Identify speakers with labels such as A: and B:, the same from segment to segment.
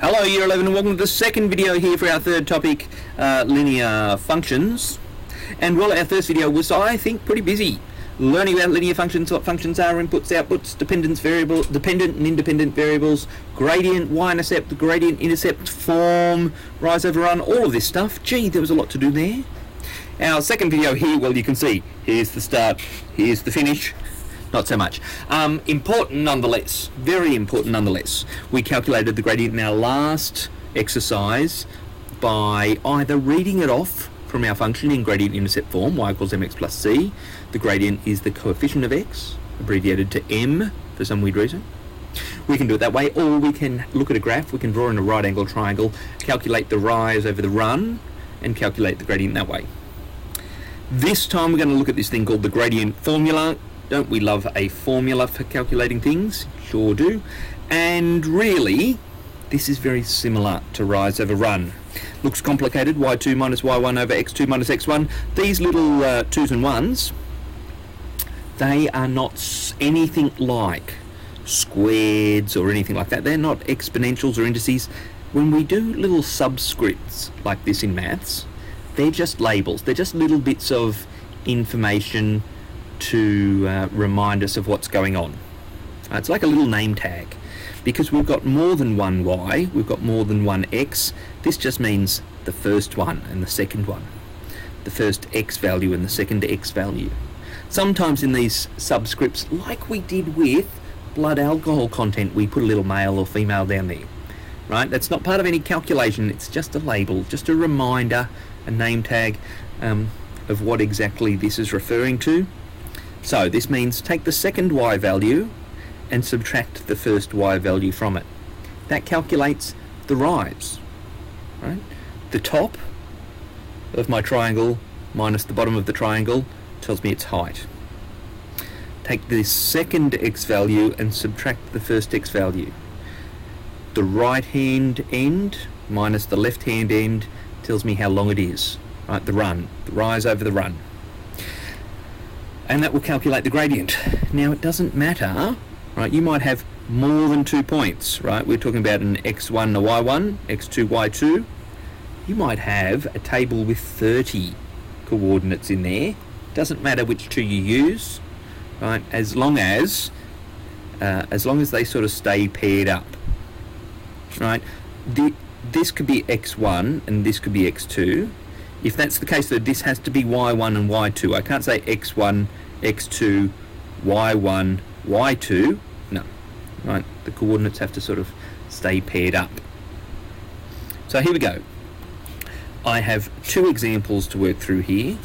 A: Hello Year 11 and welcome to the second video here for our third topic, linear functions. And well, our first video was, I think, pretty busy. Learning about linear functions, what functions are, inputs, outputs, dependent and independent variables, gradient, y-intercept, the gradient, intercept, form, rise over run, all of this stuff. Gee, there was a lot to do there. Our second video here, well, you can see, here's the start, here's the finish. Not so much. Important nonetheless, very important nonetheless. We calculated the gradient in our last exercise by either reading it off from our function in gradient intercept form, y equals mx plus c. The gradient is the coefficient of x, abbreviated to m for some weird reason. We can do it that way, or we can look at a graph, we can draw in a right angle triangle, calculate the rise over the run, and calculate the gradient that way. This time we're going to look at this thing called the gradient formula. Don't we love a formula for calculating things? Sure do. And really, this is very similar to rise over run. Looks complicated, y2 minus y1 over x2 minus x1. These little 2's and 1's, they are not anything like squareds or anything like that. They're not exponentials or indices. When we do little subscripts like this in maths, they're just labels. They're just little bits of information to remind us of what's going on. It's like a little name tag. Because we've got more than one y, we've got more than one x, this just means the first one and the second one. The first x value and the second x value. Sometimes in these subscripts, like we did with blood alcohol content, we put a little male or female down there. Right? That's not part of any calculation, it's just a label, just a reminder, a name tag of what exactly this is referring to. So this means take the second y value and subtract the first y value from it. That calculates the rise. Right? The top of my triangle minus the bottom of the triangle tells me its height. Take the second x value and subtract the first x value. The right hand end minus the left hand end tells me how long it is. Right? The run, the rise over the run. And that will calculate the gradient. Now it doesn't matter, right? You might have more than 2 points, right? We're talking about an x1 and a y1, x2, y2. You might have a table with 30 coordinates in there. Doesn't matter which two you use, right? As long as they sort of stay paired up, right? This could be x1 and this could be x2. If that's the case, though, this has to be y1 and y2. I can't say x1, x2, y1, y2. No, right? The coordinates have to sort of stay paired up. So here we go. I have two examples to work through here.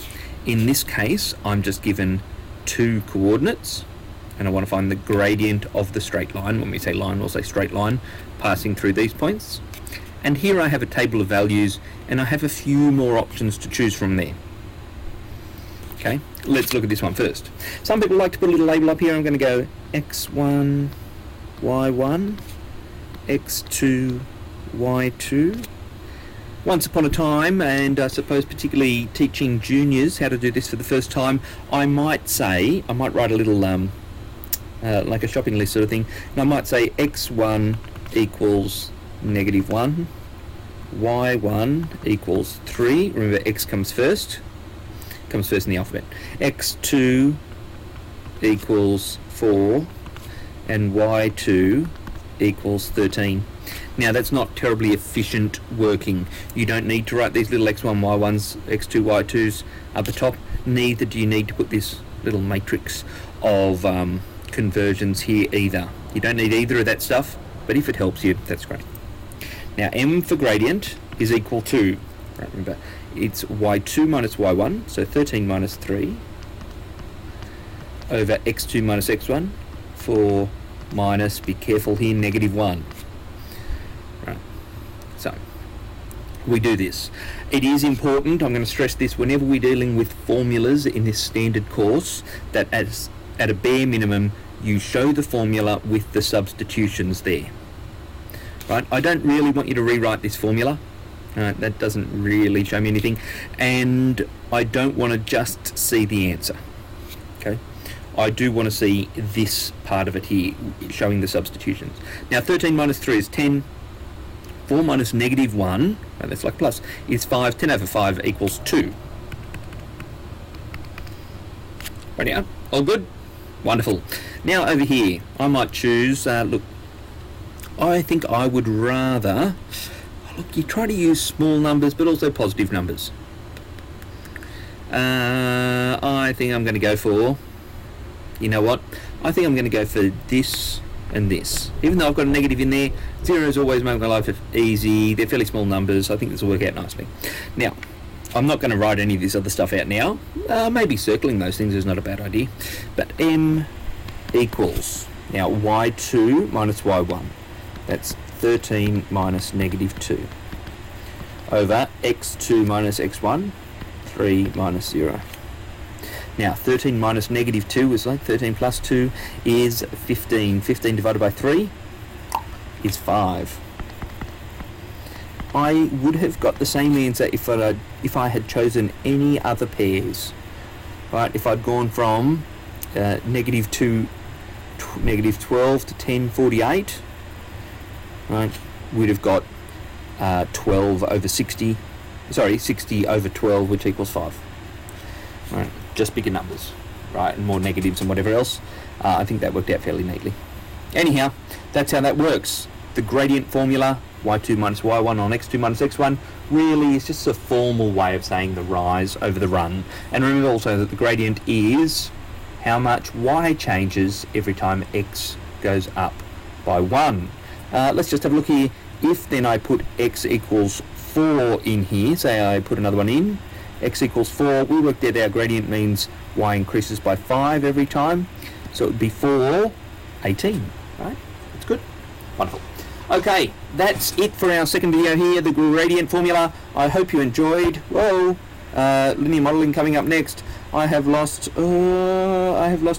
A: In this case, I'm just given two coordinates, and I want to find the gradient of the straight line. When we say line, we'll say straight line passing through these points. And here I have a table of values, and I have a few more options to choose from there. Okay, let's look at this one first. Some people like to put a little label up here. I'm going to go x1, y1, x2, y2. Once upon a time, and I suppose particularly teaching juniors how to do this for the first time, I might write a little like a shopping list sort of thing, and I might say x1 equals -1, y1 equals 3. Remember, x comes first in the alphabet. x2 equals 4, and y2 equals 13. Now that's not terribly efficient working. You don't need to write these little x1, y1s, x2, y2s up the top. Neither do you need to put this little matrix of conversions here either. You don't need either of that stuff, but if it helps you, that's great. Now m for gradient is equal to, right, remember, it's y2 minus y1, so 13 minus 3, over x2 minus x1, for minus, be careful here, -1. Right, so we do this. It is important, I'm going to stress this, whenever we're dealing with formulas in this standard course, that at a bare minimum, you show the formula with the substitutions there. Right? I don't really want you to rewrite this formula. That doesn't really show me anything. And I don't want to just see the answer. Okay? I do want to see this part of it here, showing the substitutions. Now 13 minus 3 is 10. 4 minus negative 1, and that's like plus, is 5. 10 over 5 equals 2. Ready out? All good? Wonderful. Now over here, I might choose, look, I think I would rather, look, you try to use small numbers, but also positive numbers. I think I'm going to go for, you know what, I think I'm going to go for this and this. Even though I've got a negative in there, zeros always make my life easy. They're fairly small numbers. I think this will work out nicely. Now, I'm not going to write any of this other stuff out now. Maybe circling those things is not a bad idea. But m equals, now y2 minus y1. That's 13 minus negative 2. Over x2 minus x1, 3 minus 0. Now, 13 minus negative 2 is like 13 plus 2 is 15. 15 divided by 3 is 5. I would have got the same answer if I had chosen any other pairs. Right, if I'd gone from negative 2, negative 12 to 10, 48, right, we'd have got 12 over 60, sorry, 60 over 12, which equals 5. Right, just bigger numbers, right, and more negatives and whatever else. I think that worked out fairly neatly. Anyhow, that's how that works. The gradient formula, y2 minus y1 on x2 minus x1, really is just a formal way of saying the rise over the run. And remember also that the gradient is how much y changes every time x goes up by 1. Let's just have a look here. If then I put x equals 4 in here, say I put another one in, x equals 4, we worked out our gradient means y increases by 5 every time, so it would be 4, 18, right? That's good. Wonderful. Okay, that's it for our second video here, the gradient formula. I hope you enjoyed. Whoa, linear modelling coming up next. I have lost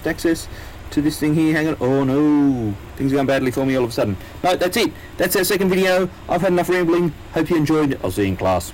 A: access to this thing here. Hang on. Oh no, things are going badly for me all of a sudden. No, that's it. That's our second video. I've had enough rambling. Hope you enjoyed. I'll see you in class.